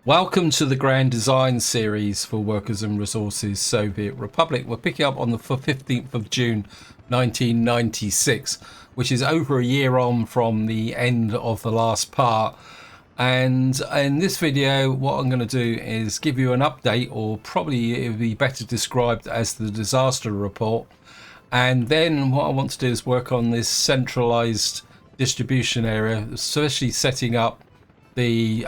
Welcome to the Grand Design series for Workers and Resources Soviet Republic. We're picking up on the 15th of June 1996, which is over a year on from the end of the last part. And in this video, what I'm going to do is give you an update, or probably it would be better described as the disaster report. And then what I want to do is work on this centralized distribution area, especially setting up the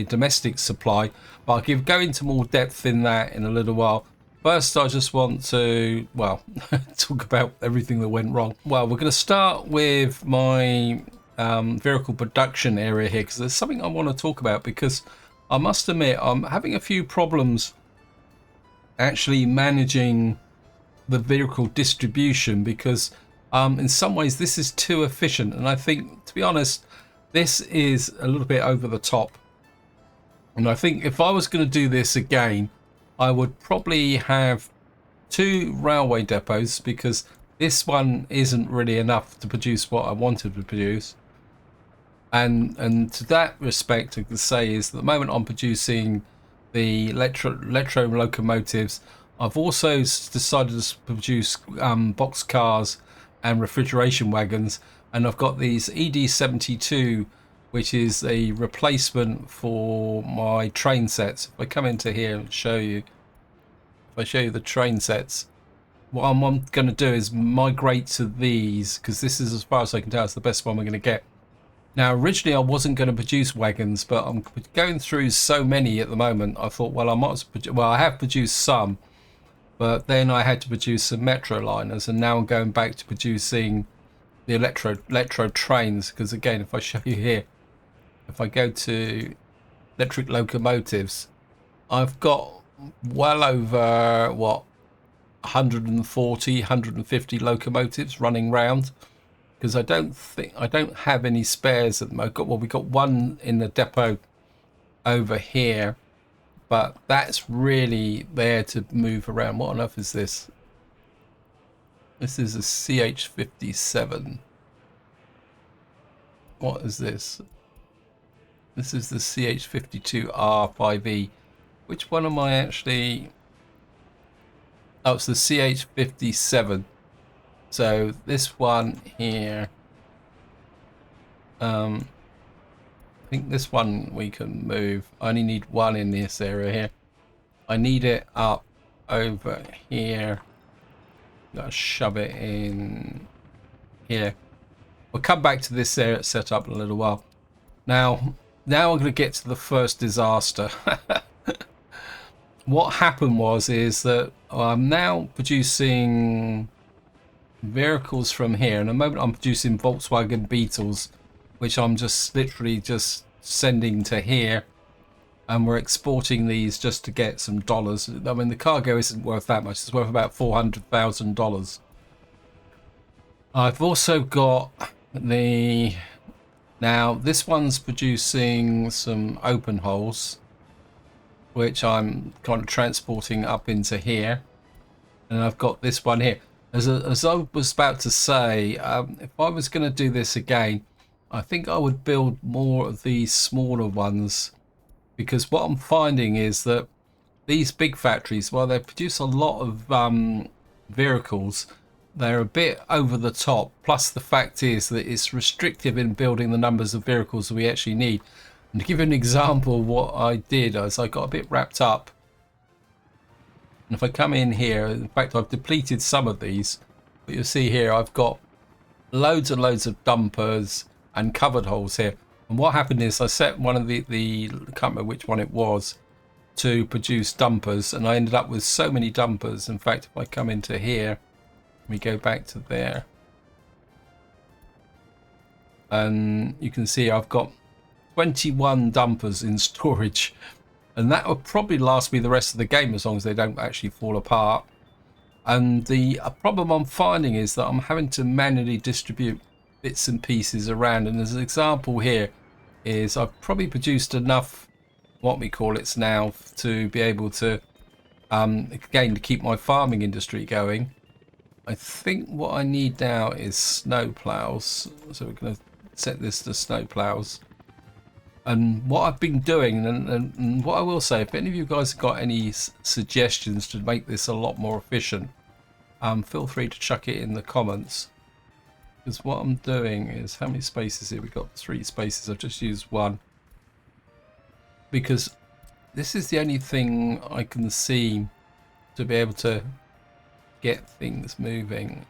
domestic supply, but I'll go into more depth in that in a little while. First, I just want to, well, talk about everything that went wrong. Well, we're going to start with my vehicle production area here, because there's something I want to talk about, because I must admit I'm having a few problems actually managing the vehicle distribution, because in some ways this is too efficient, and I think, to be honest, this is a little bit over the top. And I think if I was going to do this again, I would probably have 2 railway depots, because this one isn't really enough to produce what I wanted to produce. And to that respect, I can say is that at the moment I'm producing the electro locomotives. I've also decided to produce box cars and refrigeration wagons. And I've got these ED72, which is a replacement for my train sets. If I come into here and show you, if I show you the train sets, what I'm going to do is migrate to these, because this is, as far as I can tell, it's the best one we're going to get. Now, originally I wasn't going to produce wagons, but I'm going through so many at the moment. I thought, well, I might as well, I have produced some, but then I had to produce some metro liners, and now I'm going back to producing the electro trains, because again, if I show you here, if I go to electric locomotives, I've got well over 150 locomotives running round, because I don't have any spares at the moment. Well, we got one in the depot over here, but that's really there to move around. What on earth is this? This is a CH57. What is this? This is the CH52R5E. Which one am I actually? Oh, it's the CH57. So this one here. I think this one we can move. I only need one in this area here. I need it up over here. Gotta shove it in here. We'll come back to this area setup in a little while. Now I'm going to get to the first disaster. What happened is that I'm now producing vehicles from here. In a moment I'm producing Volkswagen Beetles, which I'm just literally just sending to here. And we're exporting these just to get some dollars. I mean, the cargo isn't worth that much. It's worth about $400,000. I've also got now this one's producing some open holes, which I'm kind of transporting up into here. And I've got this one here. As I was about to say, if I was going to do this again, I think I would build more of these smaller ones. Because what I'm finding is that these big factories, while they produce a lot of vehicles, they're a bit over the top. Plus the fact is that it's restrictive in building the numbers of vehicles that we actually need. And to give you an example, what I did is I got a bit wrapped up. And if I come in here, in fact I've depleted some of these. But you'll see here I've got loads and loads of dumpers and covered holes here. And what happened is I set one of the I can't remember which one it was, to produce dumpers, and I ended up with so many dumpers. In fact, if I come into here, we go back to there, and you can see I've got 21 dumpers in storage, and that will probably last me the rest of the game as long as they don't actually fall apart. And the problem I'm finding is that I'm having to manually distribute bits and pieces around. And as an example here is I've probably produced enough, what we call it now, to be able to again, to keep my farming industry going. I think what I need now is snow plows, so we're going to set this to snow plows. And what I've been doing, and what I will say, if any of you guys have got any suggestions to make this a lot more efficient, feel free to chuck it in the comments. Because what I'm doing is, how many spaces here? We've got 3 spaces. I've just used 1. Because this is the only thing I can see to be able to get things moving.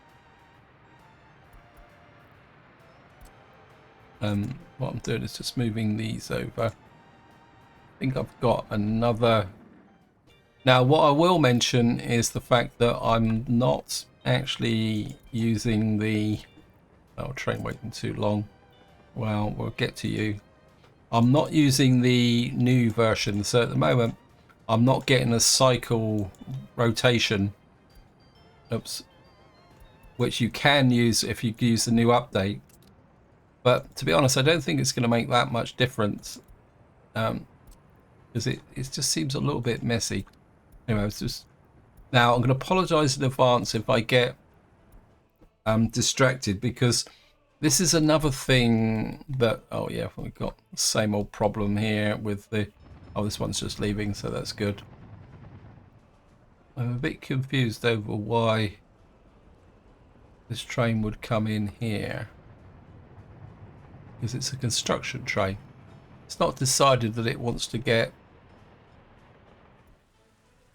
What I'm doing is just moving these over. I think I've got another. Now, what I will mention is the fact that I'm not actually using the train waiting too long. Well, we'll get to you. I'm not using the new version, so at the moment I'm not getting a cycle rotation. Oops. Which you can use if you use the new update. But to be honest, I don't think it's going to make that much difference, because it just seems a little bit messy. Anyway, it's just now I'm going to apologise in advance if I get distracted, because this is another thing that, oh yeah, we've got the same old problem here with the, oh, this one's just leaving, so that's good. I'm a bit confused over why this train would come in here. Because it's a construction train. It's not decided that it wants to get...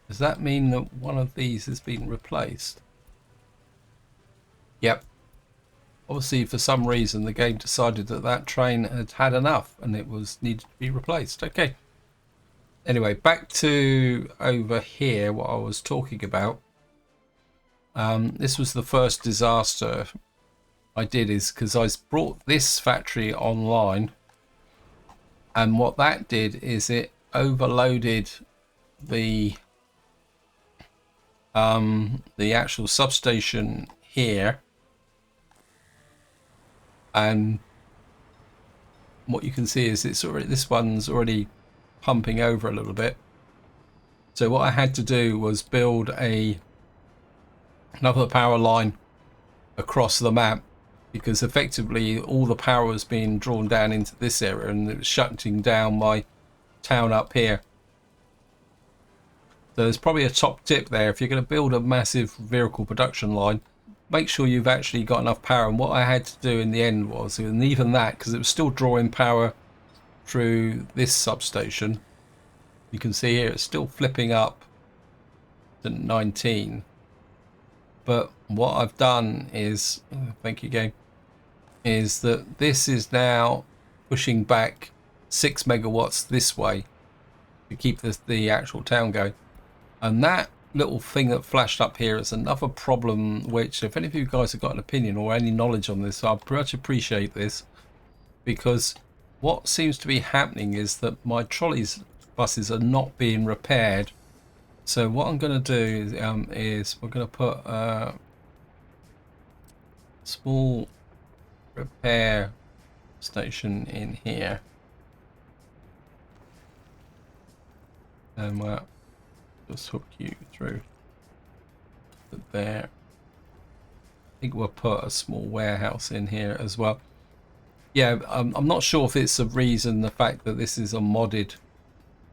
Does that mean that one of these has been replaced? Yep. Obviously, for some reason, the game decided that that train had had enough and it was needed to be replaced. Okay. Anyway, back to over here, what I was talking about. This was the first disaster I did, is because I brought this factory online, and what that did is it overloaded the actual substation here, and what you can see is it's already, this one's already pumping over a little bit. So what I had to do was build another power line across the map, because effectively all the power was being drawn down into this area and it was shutting down my town up here. So there's probably a top tip there. If you're going to build a massive vehicle production line, make sure you've actually got enough power. And what I had to do in the end was, and even that, because it was still drawing power through this substation, you can see here it's still flipping up to 19. But what I've done is, thank you game, is that this is now pushing back 6 megawatts this way to keep the actual town going. And that little thing that flashed up here is another problem, which if any of you guys have got an opinion or any knowledge on this, I'd much appreciate this, because what seems to be happening is that my trolleys buses are not being repaired. So what I'm going to do is we're going to put a small repair station in here, and we'll just hook you through there. I think we'll put a small warehouse in here as well. Yeah, I'm not sure if it's a reason, the fact that this is a modded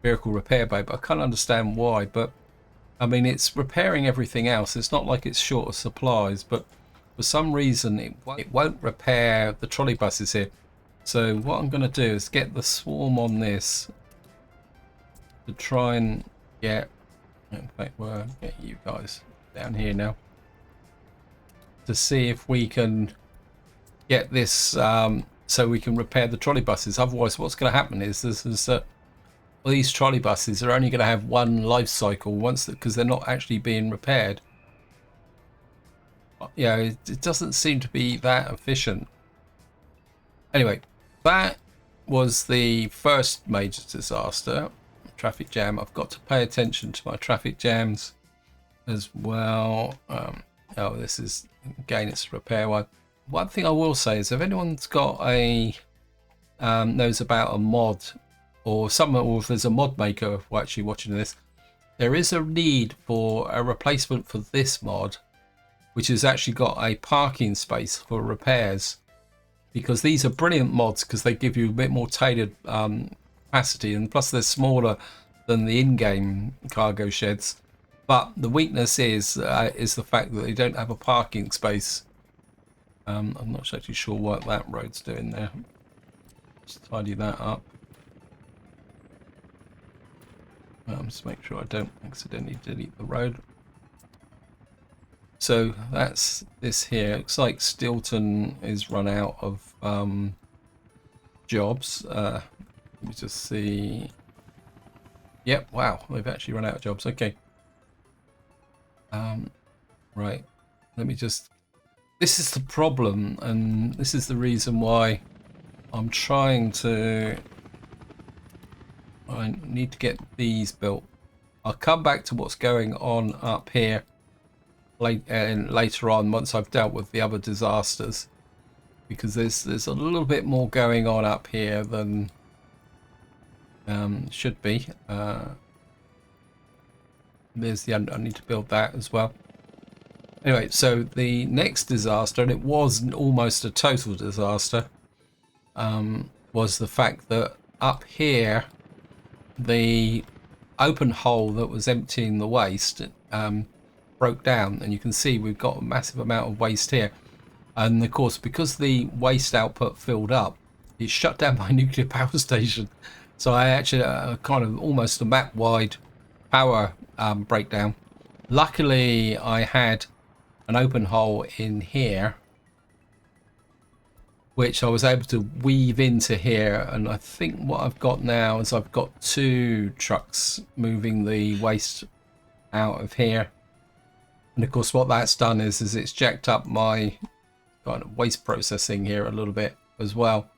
vehicle repair bay, but I can't understand why. But I mean, it's repairing everything else. It's not like it's short of supplies, but for some reason it won't repair the trolley buses here. So what I'm going to do is get the swarm on this to try and get, in fact we'll get you guys down here now, to see if we can get this so we can repair the trolley buses. Otherwise what's going to happen is well, these trolley buses are only going to have one life cycle once, because they're not actually being repaired. Yeah, it doesn't seem to be that efficient. Anyway, that was the first major disaster, traffic jam. I've got to pay attention to my traffic jams as well. Oh, this is, again, it's a repair one. One thing I will say is, if anyone's got a knows about a mod, or if there's a mod maker actually watching this, there is a need for a replacement for this mod, which has actually got a parking space for repairs, because these are brilliant mods because they give you a bit more tailored capacity, and plus they're smaller than the in-game cargo sheds. But the weakness is the fact that they don't have a parking space. I'm not actually sure what that road's doing there. Just tidy that up. Just make sure I don't accidentally delete the road. So that's this here. Looks like Stilton is run out of jobs. Let me just see. Yep, wow, they've actually run out of jobs. Okay. Right. Let me just... This is the problem, and this is the reason why I'm trying to... I need to get these built. I'll come back to what's going on up here later on once I've dealt with the other disasters, because there's a little bit more going on up here than should be. There's the... I need to build that as well. Anyway, so the next disaster, and it was almost a total disaster, was the fact that up here, the open hole that was emptying the waste broke down, and you can see we've got a massive amount of waste here. And of course, because the waste output filled up, it shut down my nuclear power station. So I actually kind of almost a map-wide power breakdown. Luckily, I had an open hole in here, which I was able to weave into here. And I think what I've got now is I've got 2 trucks moving the waste out of here. And of course, what that's done is it's jacked up my kind of waste processing here a little bit as well.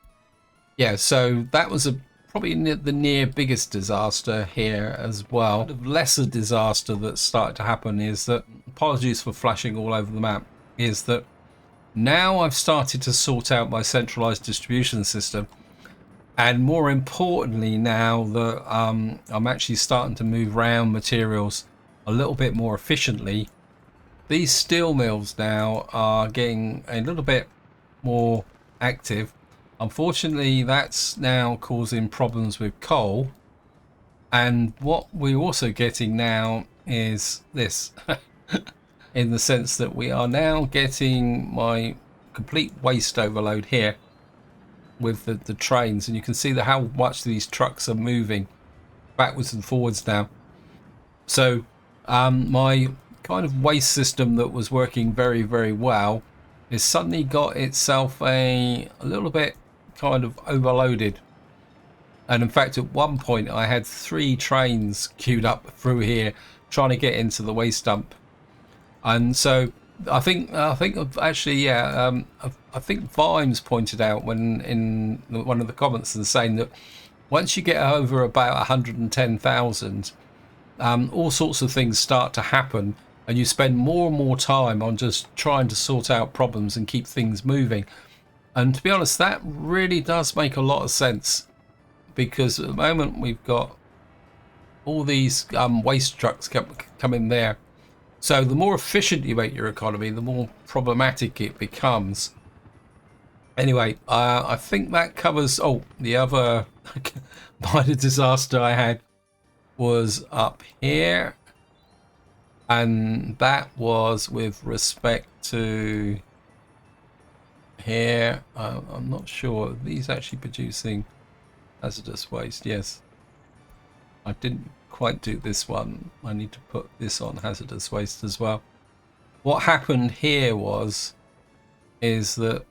Yeah, so that was probably the near biggest disaster here as well. The lesser disaster that started to happen is that, apologies for flashing all over the map, is that now I've started to sort out my centralized distribution system, and more importantly, now that I'm actually starting to move around materials a little bit more efficiently, these steel mills now are getting a little bit more active. Unfortunately, that's now causing problems with coal, and what we're also getting now is this in the sense that we are now getting my complete waste overload here with the trains, and you can see how much these trucks are moving backwards and forwards now. So my kind of waste system that was working very, very well has suddenly got itself a little bit kind of overloaded. And in fact, at one point I had 3 trains queued up through here trying to get into the waste dump. And so I think actually, yeah, I think Vimes pointed out when in one of the comments and saying that once you get over about 110,000, all sorts of things start to happen, and you spend more and more time on just trying to sort out problems and keep things moving. And to be honest, that really does make a lot of sense, because at the moment we've got all these waste trucks coming there. So the more efficient you make your economy, the more problematic it becomes. Anyway, I think that covers... Oh, the other minor disaster I had was up here. And that was with respect to here. I'm not sure. Are these actually producing hazardous waste? Yes. I didn't quite do this one. I need to put this on hazardous waste as well. What happened here is that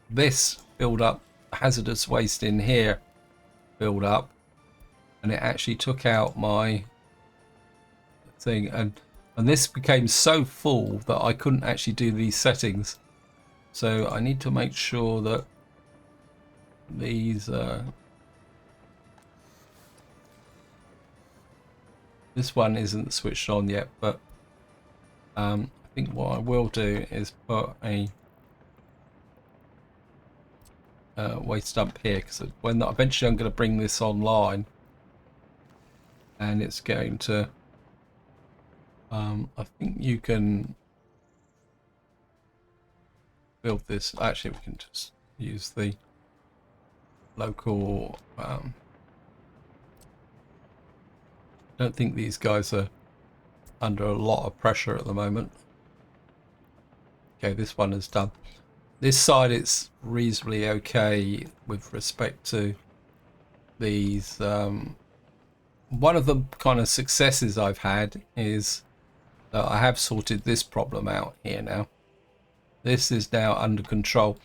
this filled up hazardous waste in here, filled up, and it actually took out my thing, and this became so full that I couldn't actually do these settings. So I need to make sure that these this one isn't switched on yet, but I think what I will do is put a waste dump here, because when eventually I'm going to bring this online, and it's going to I think you can build this. Actually, we can just use the local don't think these guys are under a lot of pressure at the moment. Okay, this one is done. This side it's reasonably okay with respect to these. One of the kind of successes I've had is that I have sorted this problem out here now. This is now under control.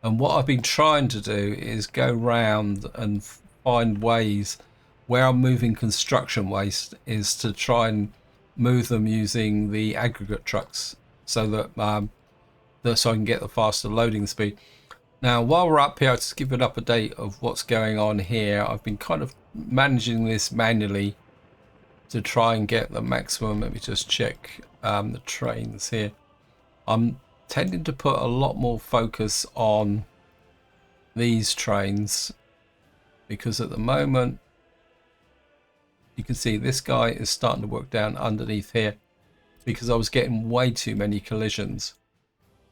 And what I've been trying to do is go round and find ways where I'm moving construction waste is to try and move them using the aggregate trucks so that so I can get the faster loading speed. Now, while we're up here, I'll just give an update of what's going on here. I've been kind of managing this manually to try and get the maximum. Let me just check the trains here. I'm tending to put a lot more focus on these trains because at the moment you can see this guy is starting to work down underneath here because I was getting way too many collisions,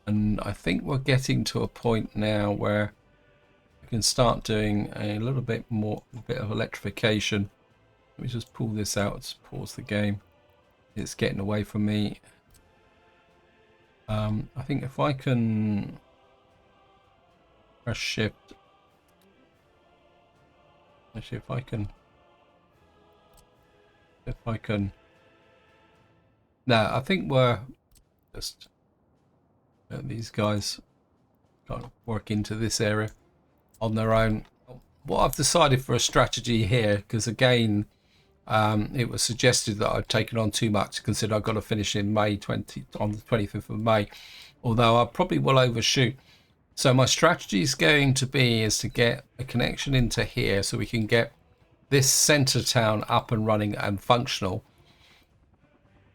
and I think we're getting to a point now where we can start doing a little bit more, a bit of electrification. Let me just pull this out. Let's pause the game. It's getting away from me. I think if I can press shift, actually if I can, now I think we're just these guys kind of work into this area on their own. What I've decided for a strategy here, because again it was suggested that I've taken on too much, consider I've got to finish in May on the 25th of May, although I probably will overshoot. So my strategy is going to be is to get a connection into here so we can get this center town up and running and functional.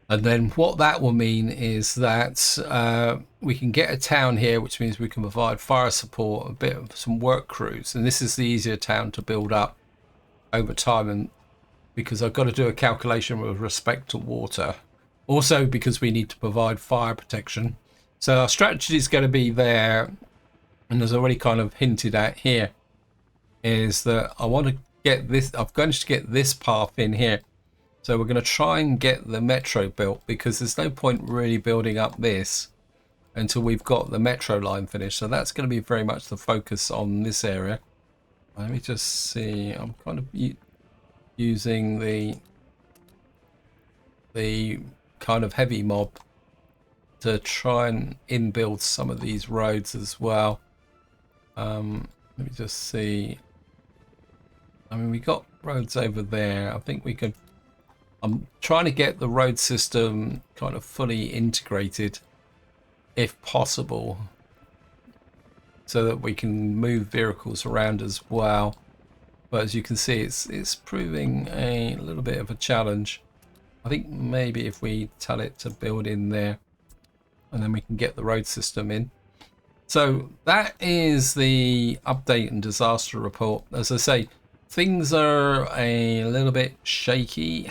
And then what that will mean is that we can get a town here, which means we can provide fire support, a bit of some work crews, and this is the easier town to build up over time. And because I've got to do a calculation with respect to water, also because we need to provide fire protection. So our strategy is going to be there, and as already kind of hinted at here, is that I want to get this, I'm going to get this path in here. So we're going to try and get the metro built, because there's no point really building up this until we've got the metro line finished. So that's going to be very much the focus on this area. Let me just see, I'm kind of using the kind of heavy mob to try and inbuild some of these roads as well. Let me just see. I mean, we got roads over there. I think we could. I'm trying to get the road system kind of fully integrated, if possible, so that we can move vehicles around as well. But as you can see, it's proving a little bit of a challenge. I think maybe if we tell it to build in there, and then we can get the road system in. So that is the update and disaster report. As I say, things are a little bit shaky,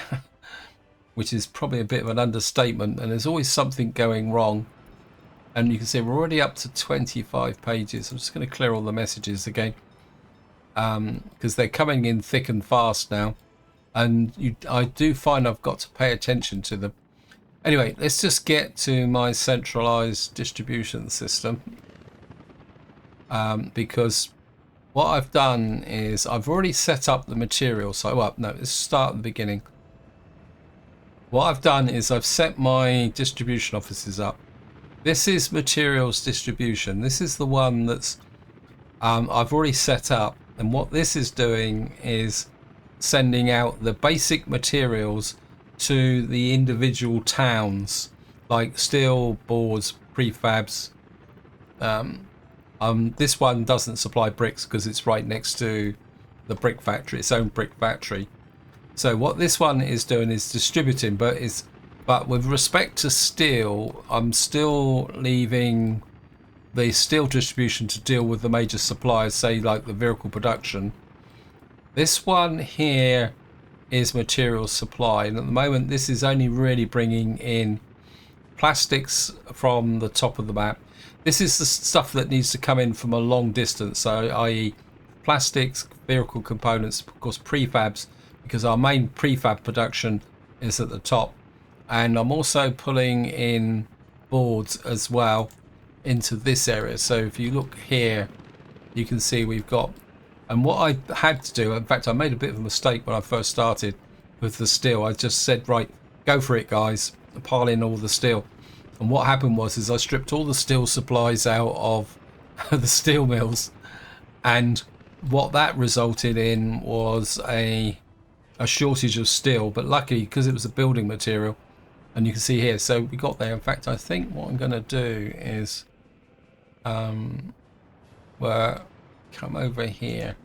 which is probably a bit of an understatement, and there's always something going wrong. And you can see we're already up to 25 pages. I'm just going to clear all the messages again, because they're coming in thick and fast now, and I do find I've got to pay attention to them. Anyway, let's just get to my centralized distribution system, because what I've done is I've already set up the material. So, well, no, let's start at the beginning. What I've done is I've set my distribution offices up. This is materials distribution. This is the one that's I've already set up. And what this is doing is sending out the basic materials to the individual towns, like steel, boards, prefabs. This one doesn't supply bricks because it's right next to the brick factory, its own brick factory. So what this one is doing is distributing, but with respect to steel, I'm still leaving the steel distribution to deal with the major suppliers, say like the vehicle production. This one here is material supply, and at the moment this is only really bringing in plastics from the top of the map. This is the stuff that needs to come in from a long distance, so i.e. plastics, vehicle components, of course prefabs, because our main prefab production is at the top. And I'm also pulling in boards as well into this area. So if you look here, you can see we've got, and what I had to do, in fact I made a bit of a mistake when I first started with the steel. I just said, right, go for it guys, pile in all the steel. And what happened was I stripped all the steel supplies out of the steel mills, and what that resulted in was a shortage of steel. But luckily, because it was a building material, and you can see here, so we got there. In fact, I think what I'm going to do is well, come over here.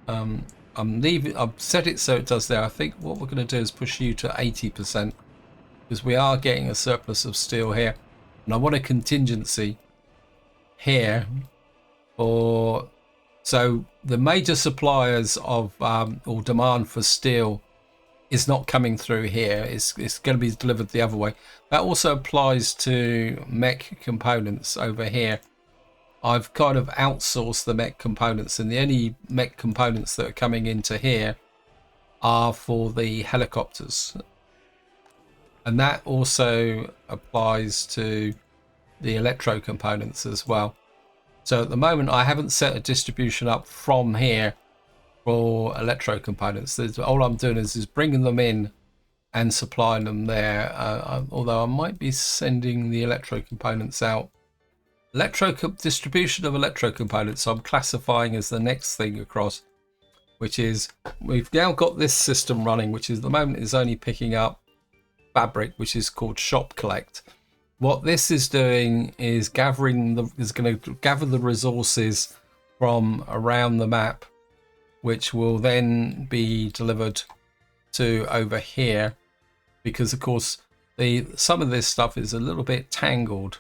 I've set it so it does there. I think what we're going to do is push you to 80%, because we are getting a surplus of steel here, and I want a contingency here for, so the major suppliers of or demand for steel is not coming through here. It's going to be delivered the other way. That also applies to mech components over here. I've kind of outsourced the mech components, and the only mech components that are coming into here are for the helicopters. And that also applies to the electro components as well. So at the moment, I haven't set a distribution up from here for electro components. All I'm doing is bringing them in and supplying them there. Although I might be sending the electro components out. Distribution of electro components I'm classifying as the next thing across, which is we've now got this system running, which is at the moment is only picking up fabric, which is called shop collect. What this is doing is going to gather the resources from around the map, which will then be delivered to over here, because of course some of this stuff is a little bit tangled.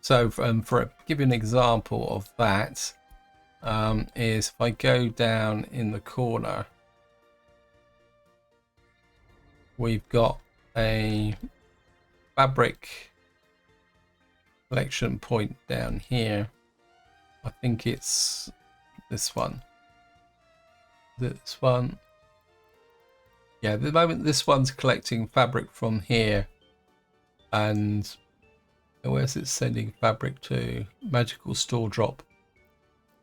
So give you an example of that, is if I go down in the corner, we've got a fabric collection point down here. I think it's this one. This one. Yeah, at the moment this one's collecting fabric from here, and where's it sending fabric to? Magical store drop.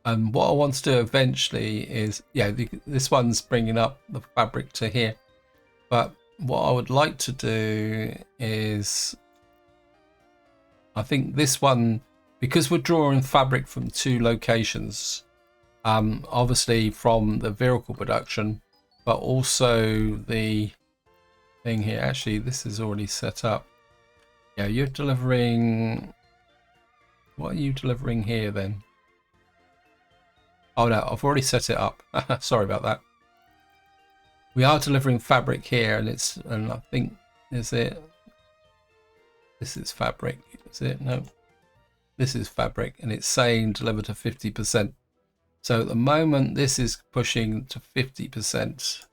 And what I want to do eventually is, yeah, this one's bringing up the fabric to here. But what I would like to do is, I think this one, because we're drawing fabric from two locations, obviously from the vehicle production, but also the thing here. Actually, this is already set up. Yeah, you're delivering, what are you delivering here then? Oh no, I've already set it up. Sorry about that. We are delivering fabric here, and I think, is it, this is fabric, is it? No, this is fabric, and it's saying deliver to 50%. So at the moment this is pushing to 50%,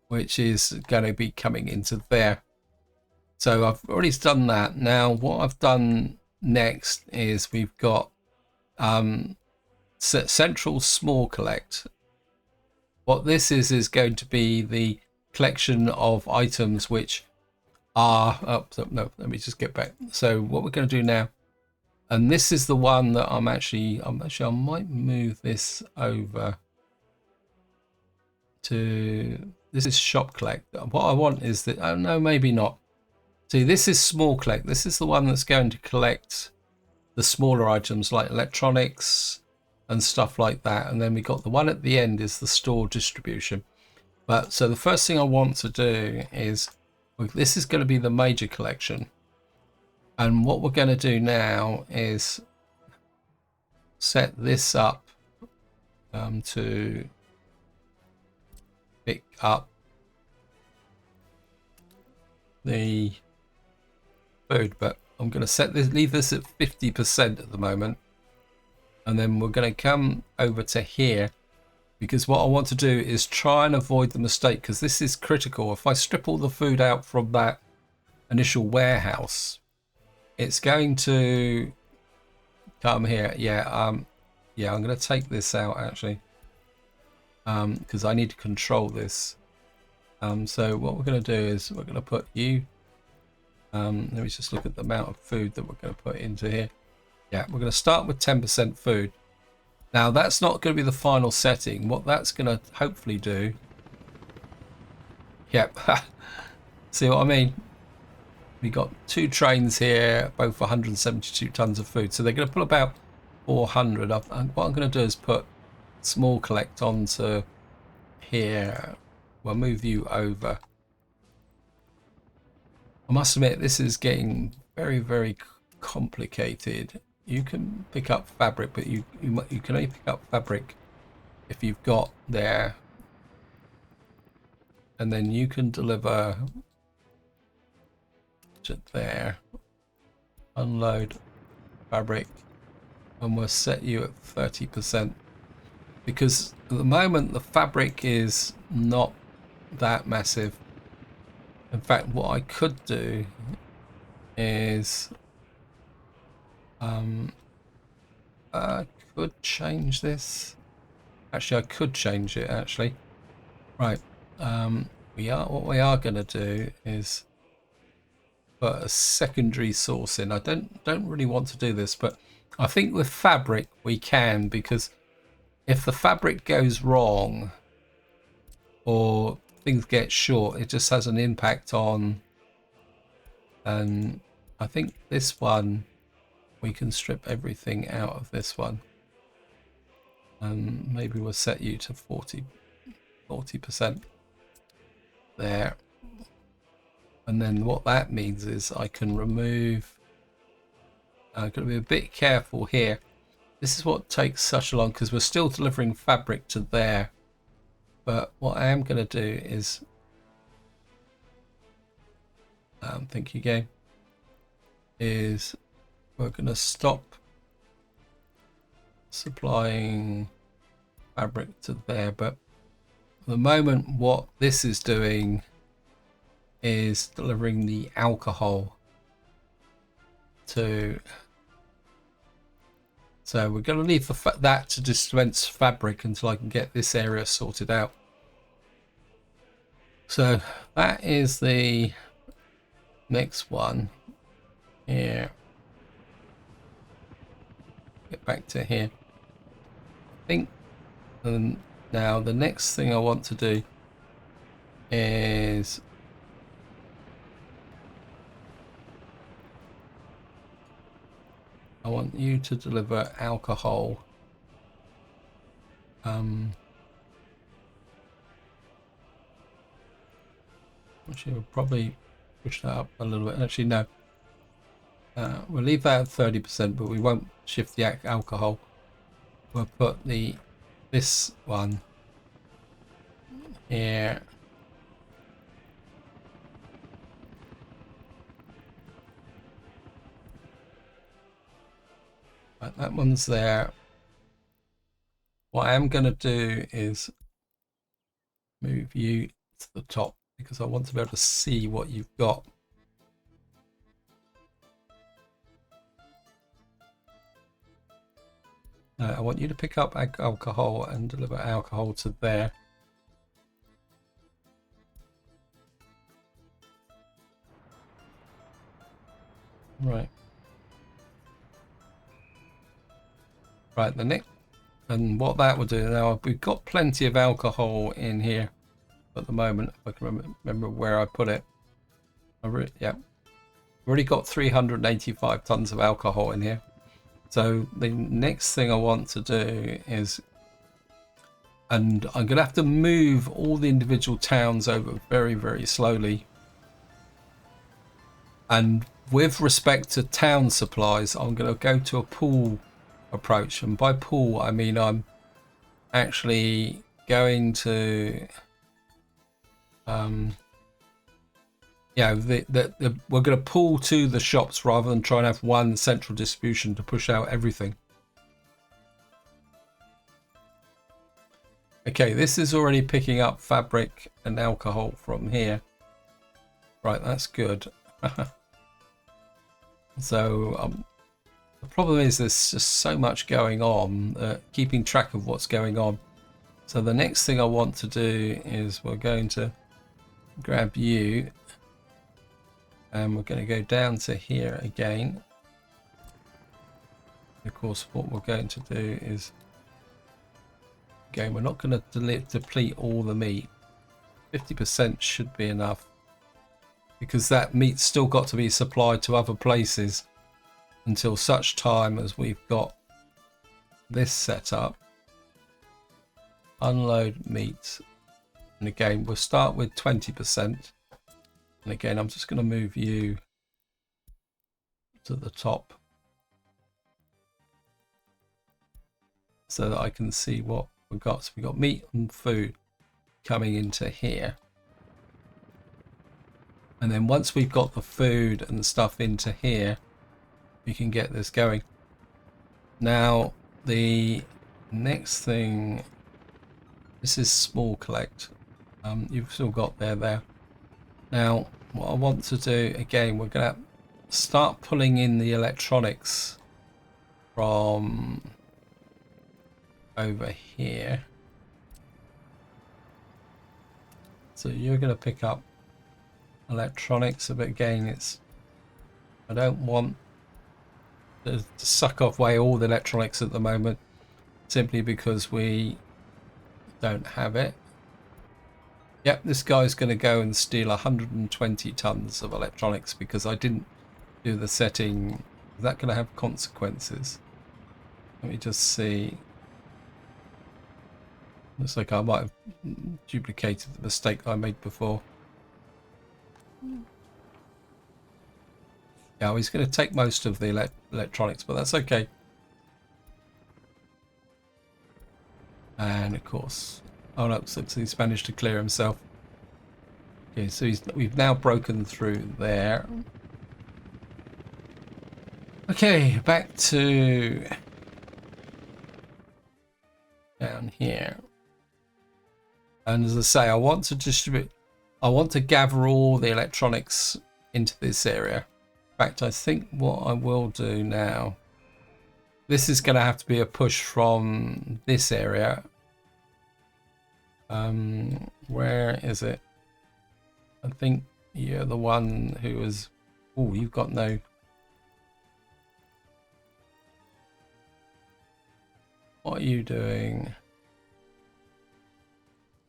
which is going to be coming into there. So I've already done that. Now what I've done next is we've got central small collect. What this is going to be the collection of items which are, oh, no, let me just get back. So what we're going to do now, and this is the one that I might move this over to, this is shop collect. What I want is that, oh no, maybe not. See, this is small collect. This is the one that's going to collect the smaller items like electronics and stuff like that. And then we got the one at the end is the store distribution. But so the first thing I want to do is, this is going to be the major collection. And what we're going to do now is set this up to pick up the food, but I'm going to leave this at 50% at the moment, and then we're going to come over to here, because what I want to do is try and avoid the mistake, because this is critical. If I strip all the food out from that initial warehouse, it's going to come here. Yeah, I'm going to take this out actually. because I need to control this. So what we're going to do is we're going to put you. Let me just look at the amount of food that we're going to put into here. Yeah, we're going to start with 10% food. Now that's not going to be the final setting. What that's going to hopefully do. Yep. See what I mean? We got 2 trains here, both 172 tons of food. So they're going to put about 400 up. And what I'm going to do is put small collect onto here. We'll move you over. I must admit, this is getting very, very complicated. You can pick up fabric, but you can only pick up fabric if you've got there. And then you can deliver to there. Unload fabric. And we'll set you at 30%. Because at the moment, the fabric is not that massive. In fact, what I could do is I could change this. Actually, I could change it actually. Right. What we are going to do is put a secondary source in. I don't really want to do this, but I think with fabric we can, because if the fabric goes wrong or things get short, it just has an impact on. And I think this one we can strip everything out of this one, and maybe we'll set you to 40% there. And then what that means is I can remove. I'm going to be a bit careful here. This is what takes such long, because we're still delivering fabric to there. But what I am going to do is, thank you game, is we're going to stop supplying fabric to there. But at the moment, what this is doing is delivering the alcohol to. So we're going to leave that to dispense fabric until I can get this area sorted out. So that is the next one here. Get back to here. I think now the next thing I want to do is I want you to deliver alcohol. Actually, we'll probably push that up a little bit. Actually, no. We'll leave that at 30%, but we won't shift the alcohol. We'll put this one here. Right, that one's there. What I am going to do is move you to the top, because I want to be able to see what you've got. I want you to pick up alcohol and deliver alcohol to there. Right. Right, the next, and what that will do now, we've got plenty of alcohol in here at the moment. If I can remember where I put it. Yeah, already got 385 tons of alcohol in here. So the next thing I want to do is, and I'm going to have to move all the individual towns over very, very slowly. And with respect to town supplies, I'm going to go to a pool approach. And by pool, I mean I'm actually going to, yeah, we're going to pool to the shops rather than try and have one central distribution to push out everything. Okay, this is already picking up fabric and alcohol from here. Right, that's good. So the problem is there's just so much going on, keeping track of what's going on. So the next thing I want to do is we're going to grab you and we're going to go down to here again. Of course, what we're going to do is, again, we're not going to deplete all the meat. 50% should be enough, because that meat's still got to be supplied to other places until such time as we've got this set up. Unload meat, and again we'll start with 20%, and again I'm just going to move you to the top so that I can see what we've got. So we've got meat and food coming into here, and then once we've got the food and the stuff into here, we can get this going. Now the next thing, this is small collect. You've still got there. Now what I want to do, again, we're going to start pulling in the electronics from over here. So you're going to pick up electronics, but again, I don't want to suck off away all the electronics at the moment, simply because we don't have it. Yep, this guy's going to go and steal 120 tons of electronics because I didn't do the setting. Is that going to have consequences? Let me just see. Looks like I might have duplicated the mistake I made before. Yeah, he's going to take most of the electronics, but that's okay. And of course, oh no, so he's managed to clear himself. Okay, so we've now broken through there. Okay, back to down here. And as I say, I want to gather all the electronics into this area. In fact, I think what I will do now, this is going to have to be a push from this area. Where is it? I think you're the one who was... Oh, you've got no... What are you doing?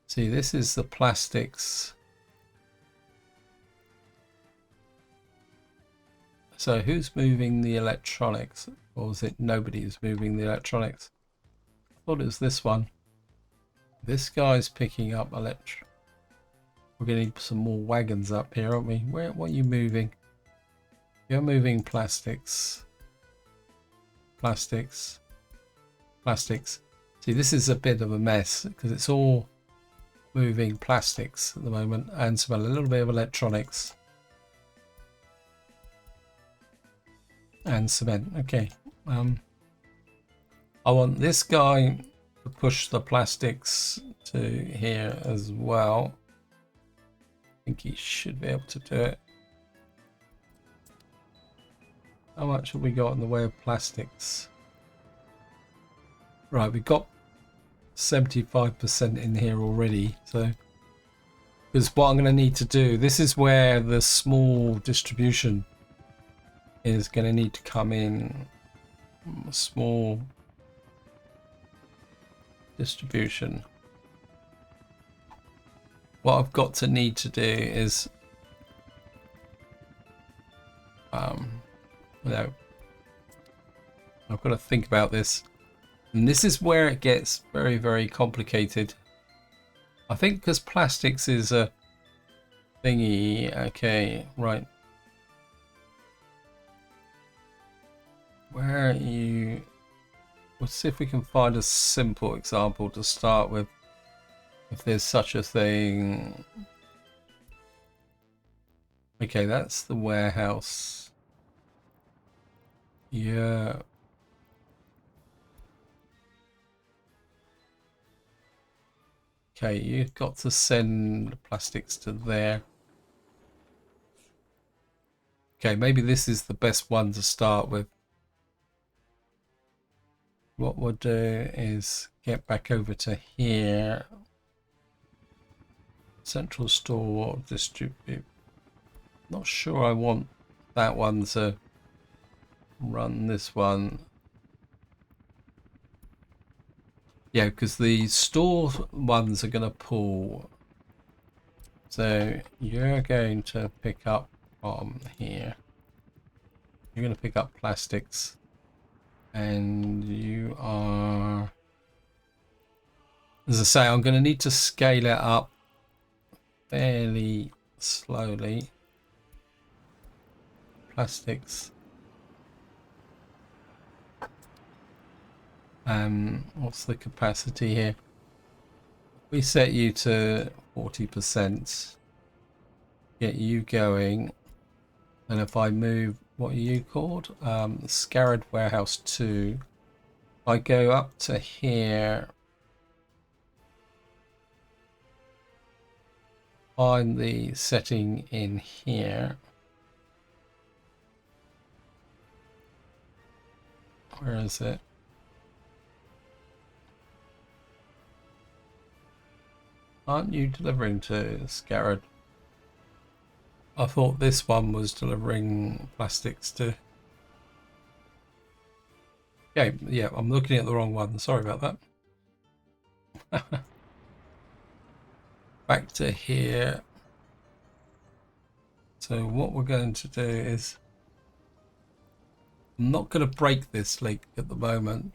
See, this is the plastics. So who's moving the electronics? Or is it nobody who's moving the electronics? I thought it was this one. This guy's picking up We're going to need some more wagons up here, aren't we? What are you moving? You're moving plastics. Plastics. Plastics. See, this is a bit of a mess because it's all moving plastics at the moment and a little bit of electronics. And cement. Okay. I want this guy to push the plastics to here as well. I think he should be able to do it. How much have we got in the way of plastics? Right, we've got 75% in here already. So, because what I'm going to need to do, this is where the small distribution is going to need to come in. Small distribution. What I've got to need to do is no, I've got to think about this, and this is where it gets very, very complicated. I think because plastics is a thingy. Okay, right. Where are you? Let's see if we can find a simple example to start with, if there's such a thing. Okay, that's the warehouse. Yeah. Okay, you've got to send the plastics to there. Okay, maybe this is the best one to start with. What we'll do is get back over to here. Central store, distribute. Not sure I want that one to run this one. Yeah, because the store ones are going to pull. So you're going to pick up from here. You're going to pick up plastics. And you are... As I say, I'm going to need to scale it up fairly slowly. Plastics. What's the capacity here? We set you to 40%. Get you going. And if I move, what are you called? Scarab Warehouse 2. I go up to here. Find the setting in here. Where is it? Aren't you delivering to Scarab? I thought this one was delivering plastics to... Okay, yeah, I'm looking at the wrong one. Sorry about that. Back to here. So what we're going to do is... I'm not going to break this link at the moment.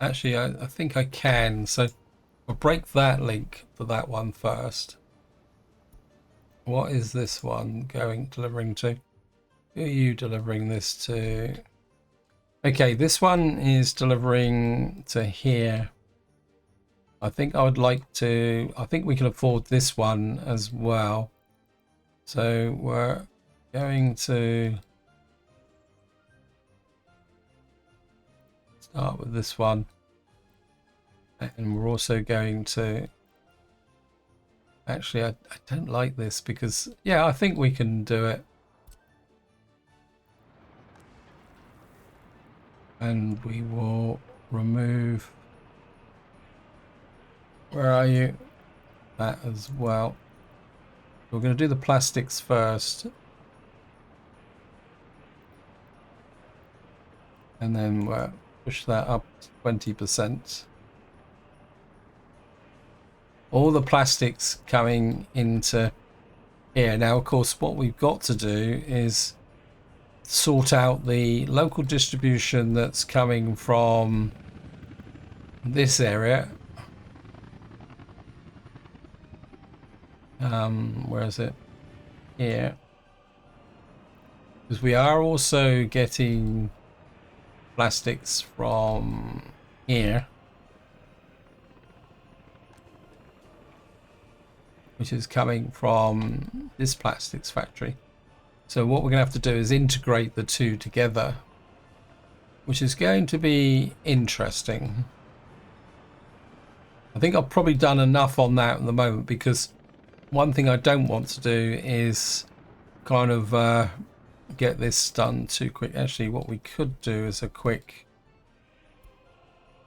Actually, I think I can. So I'll break that link for that one first. What is this one delivering to? Who are you delivering this to? Okay, this one is delivering to here. I think I would like to... I think we can afford this one as well. So we're going to start with this one. And we're also going to... Actually, I don't like this because... Yeah, I think we can do it. And we will remove... Where are you? That as well. We're going to do the plastics first. And then we'll push that up to 20%. All the plastics coming into here. Now, of course, what we've got to do is sort out the local distribution that's coming from this area. Where is it? Here. Because we are also getting plastics from here, which is coming from this plastics factory. So what we're going to have to do is integrate the two together, which is going to be interesting. I think I've probably done enough on that at the moment, because one thing I don't want to do is kind of get this done too quick. Actually, what we could do is a quick...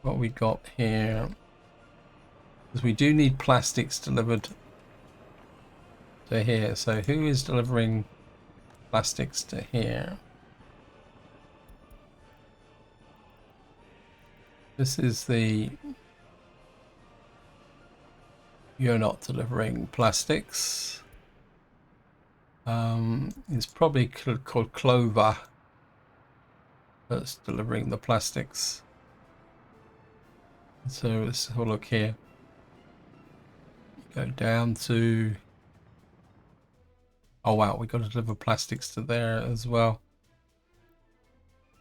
What we got here, because we do need plastics delivered to here. So who is delivering plastics to here? This is the... You're not delivering plastics. It's probably called Clover that's delivering the plastics. So let's have a look here. Go down to... Oh wow, we got to deliver plastics to there as well.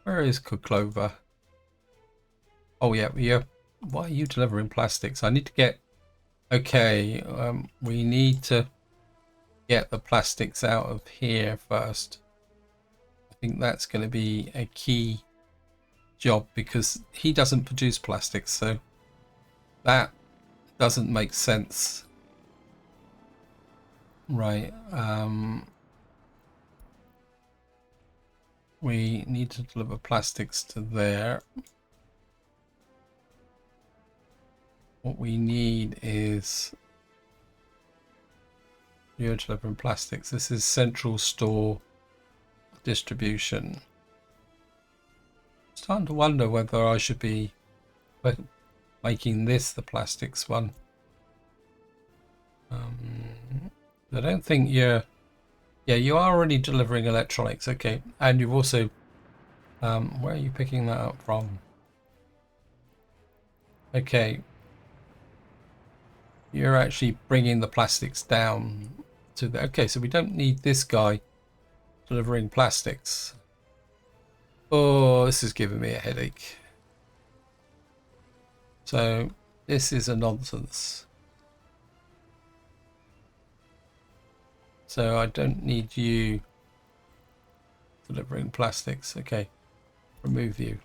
Where is Clover? Oh yeah, yeah. Why are you delivering plastics? I need to get... Okay, we need to get the plastics out of here first. I think that's going to be a key job, because he doesn't produce plastics, so that doesn't make sense. Right. We need to deliver plastics to there. what we need is you're delivering plastics. This is central store distribution. Starting to wonder whether I should be making this the plastics one. I don't think you're... Yeah, you are already delivering electronics. Okay, and you've also... where are you picking that up from? Okay. You're actually bringing the plastics down to the... Okay, so we don't need this guy delivering plastics. Oh, this is giving me a headache. So this is a nonsense. So I don't need you delivering plastics. Okay, remove you.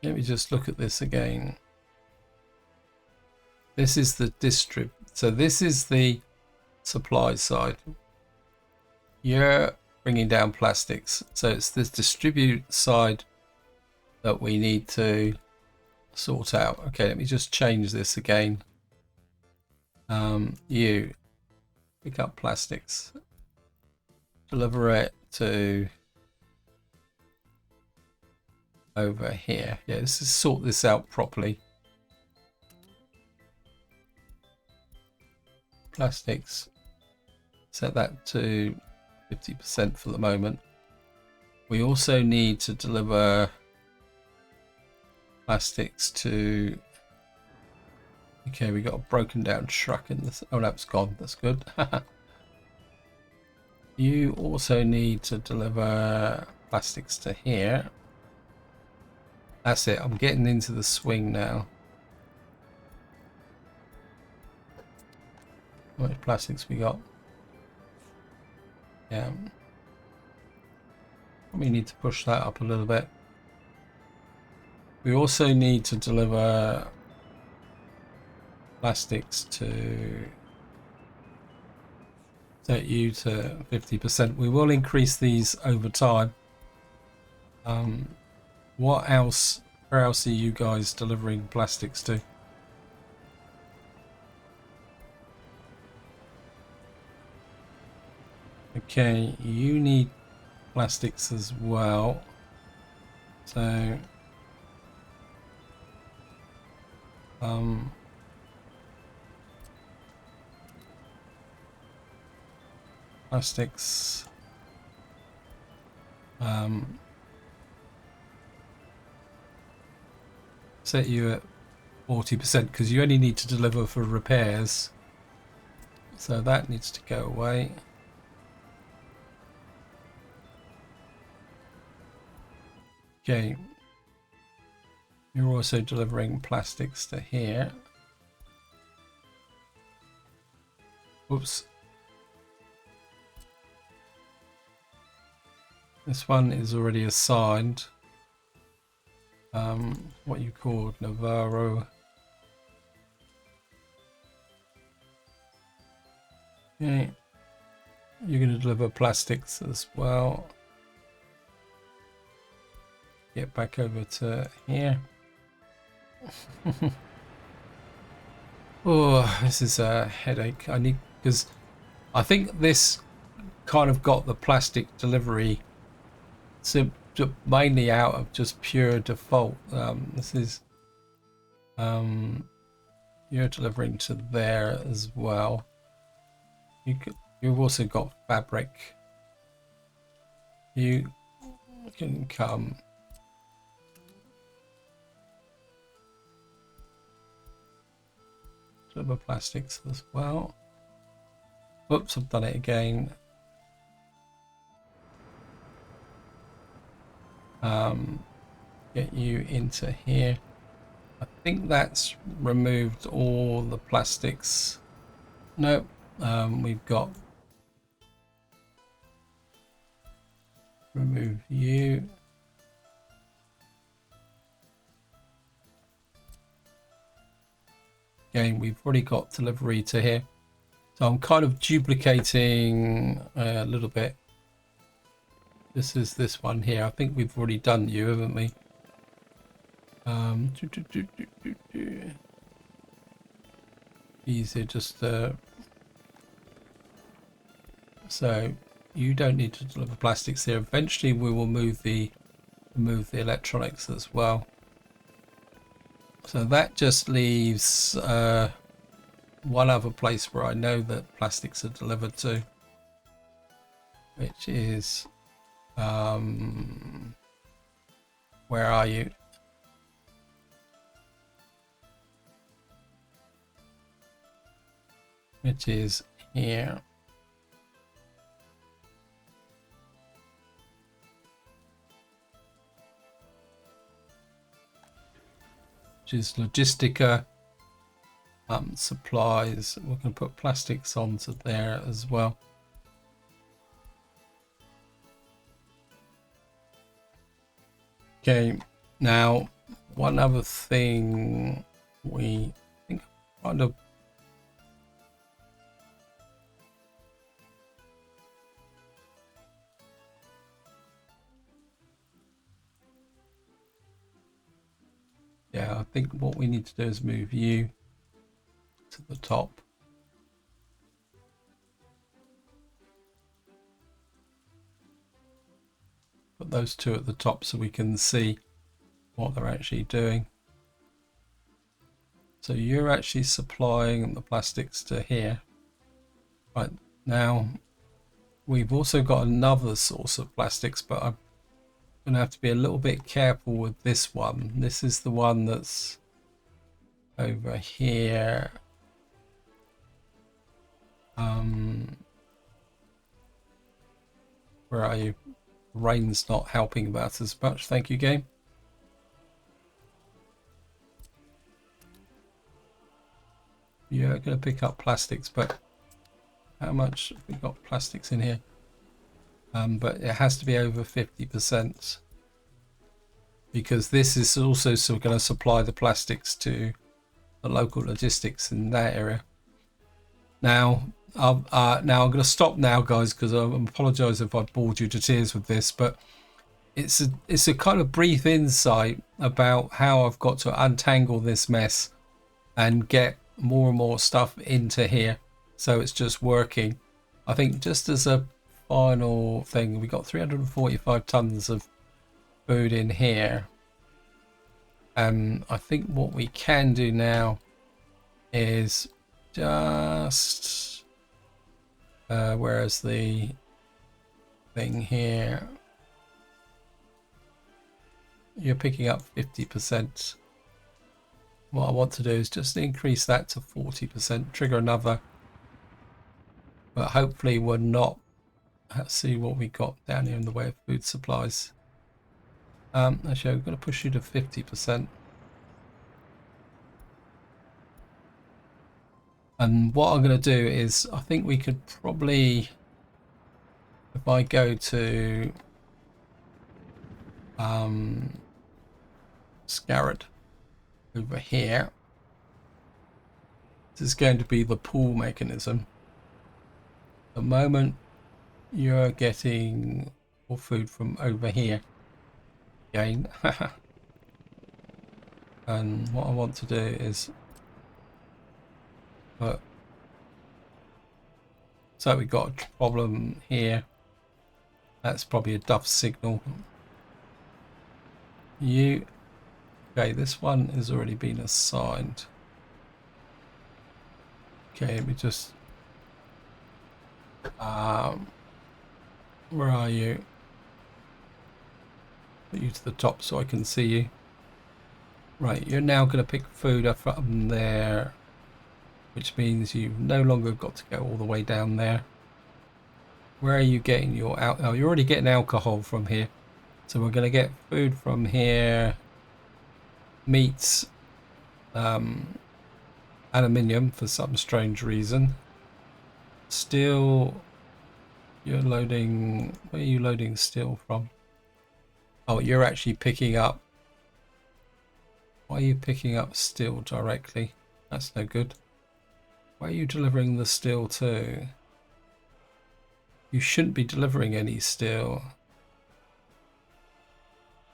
Let me just look at this again. This is the distrib. So this is the supply side. You're bringing down plastics. So it's this distribute side that we need to sort out. Okay, let me just change this again. You pick up plastics, deliver it to over here. Yeah, let's just sort this out properly. Plastics, set that to 50% for the moment. We also need to deliver plastics to... Okay, we got a broken down truck in this. Oh, that's gone. That's good. You also need to deliver plastics to here. That's it. I'm getting into the swing now. How much plastics we got? Yeah. We need to push that up a little bit. We also need to deliver plastics to set you to 50%. We will increase these over time. What else? Where else are you guys delivering plastics to? Okay, you need plastics as well. So plastics, set you at 40% because you only need to deliver for repairs, so that needs to go away. Okay, you're also delivering plastics to here. Oops. This one is already assigned. What you called Navarro. Okay. You're going to deliver plastics as well. Get back over to here. Oh, this is a headache. I need, because I think this kind of got the plastic delivery mainly out of just pure default. This is you're delivering to there as well. You've also got fabric. You can come. Deliver plastics as well. Oops, I've done it again. Get you into here. I think that's removed all the plastics. No, we've got remove you. Again, we've already got delivery to here, so I'm kind of duplicating a little bit. This is this one here. I think we've already done you, haven't we? Do, do, do, do, do, do. Easier just so you don't need to deliver plastics here. Eventually we will move the electronics as well. So that just leaves one other place where I know that plastics are delivered to, which is where are you? Which is here. Which is Logistica, supplies. We're going to put plastics onto there as well. Okay, now one other thing we think kind of I think what we need to do is move you to the top. Put those two at the top so we can see what they're actually doing. So you're actually supplying the plastics to here. Right, now we've also got another source of plastics, but I'm going to have to be a little bit careful with this one. This is the one that's over here. Where are you? Rain's not helping about as much. Thank you, game. You're going to pick up plastics, but how much have we got plastics in here? But it has to be over 50%, because this is also going to supply the plastics to the local logistics in that area. Now I'm going to stop now, guys, because I apologize if I bored you to tears with this, but it's a kind of brief insight about how I've got to untangle this mess and get more and more stuff into here, so it's just working. I think just as a final thing, we got 345 tons of food in here, and I think what we can do now is just whereas the thing here, you're picking up 50%. What I want to do is just increase that to 40%, trigger another, but hopefully we're not. Let's see what we got down here in the way of food supplies. Actually, I'm going to push you to 50%. And what I'm going to do is, I think we could probably, if I go to Scarrett over here, this is going to be the pull mechanism. At the moment you're getting more food from over here again. And what I want to do is so we got a problem here. That's probably a duff signal. Okay, this one has already been assigned. Okay, let me just where are you? Put you to the top so I can see you. Right, you're now going to pick food up from there, which means you've no longer got to go all the way down there. Where are you getting your oh, you're already getting alcohol from here. So we're going to get food from here, meats, aluminium for some strange reason. Steel, you're loading, where are you loading steel from? Oh, you're actually picking up. Why are you picking up steel directly? That's no good. Where are you delivering the steel to? You shouldn't be delivering any steel.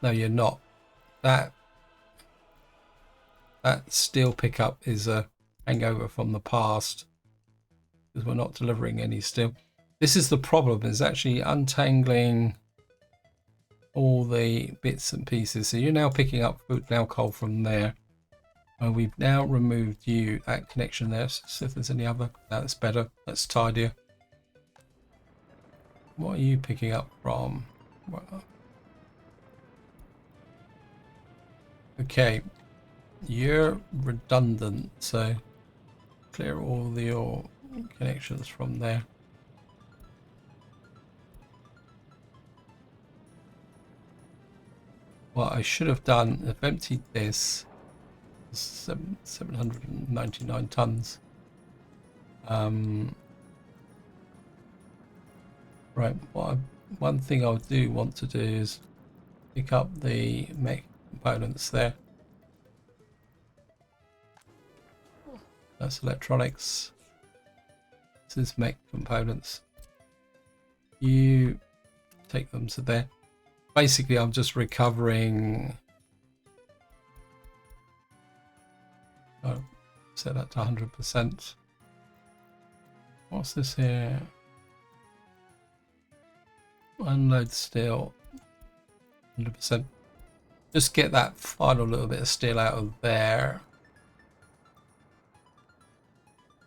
No, you're not. That that steel pickup is a hangover from the past because we're not delivering any steel. This is the problem, is actually untangling all the bits and pieces. So you're now picking up food and alcohol from there. And we've now removed that connection there. So if there's any other, that's better, that's tidier. What are you picking up from? Okay, you're redundant, so clear all your connections from there. What I should have done, I've emptied this, 799 tons. Right, one thing I do want to do is pick up the mech components there. That's electronics. This is mech components. You take them to there. Basically, I'm just recovering. Oh, set that to 100%. What's this here? Unload steel. 100%. Just get that final little bit of steel out of there.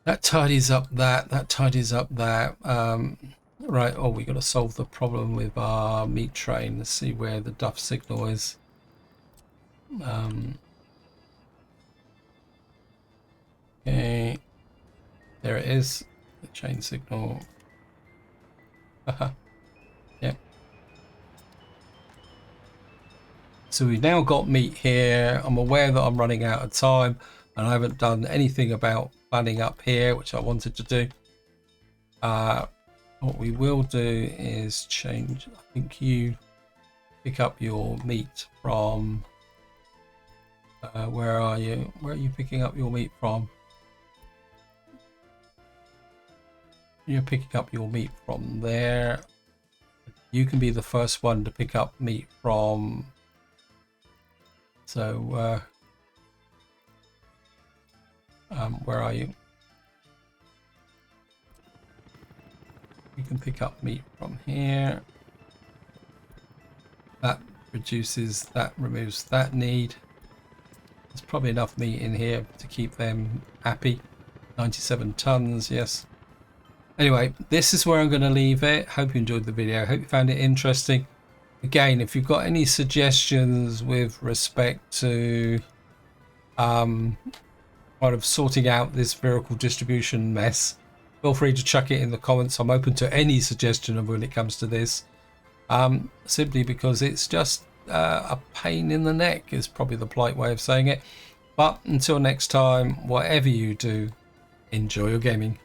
That tidies up that. That tidies up that. Right. Oh, we got to solve the problem with our meat train. Let's see where the duff signal is. Okay. There it is. The chain signal. Yeah. So we've now got meat here. I'm aware that I'm running out of time and I haven't done anything about planning up here, which I wanted to do. What we will do is change. I think you pick up your meat from. Where are you? Where are you picking up your meat from? You're picking up your meat from there. You can be the first one to pick up meat from. So, where are you? You can pick up meat from here. That reduces, that removes that need. There's probably enough meat in here to keep them happy. 97 tons, yes. Anyway, this is where I'm going to leave it. Hope you enjoyed the video. Hope you found it interesting. Again, if you've got any suggestions with respect to kind of sorting out this vehicle distribution mess, feel free to chuck it in the comments. I'm open to any suggestion when it comes to this. Simply because it's just a pain in the neck is probably the polite way of saying it. But until next time, whatever you do, enjoy your gaming.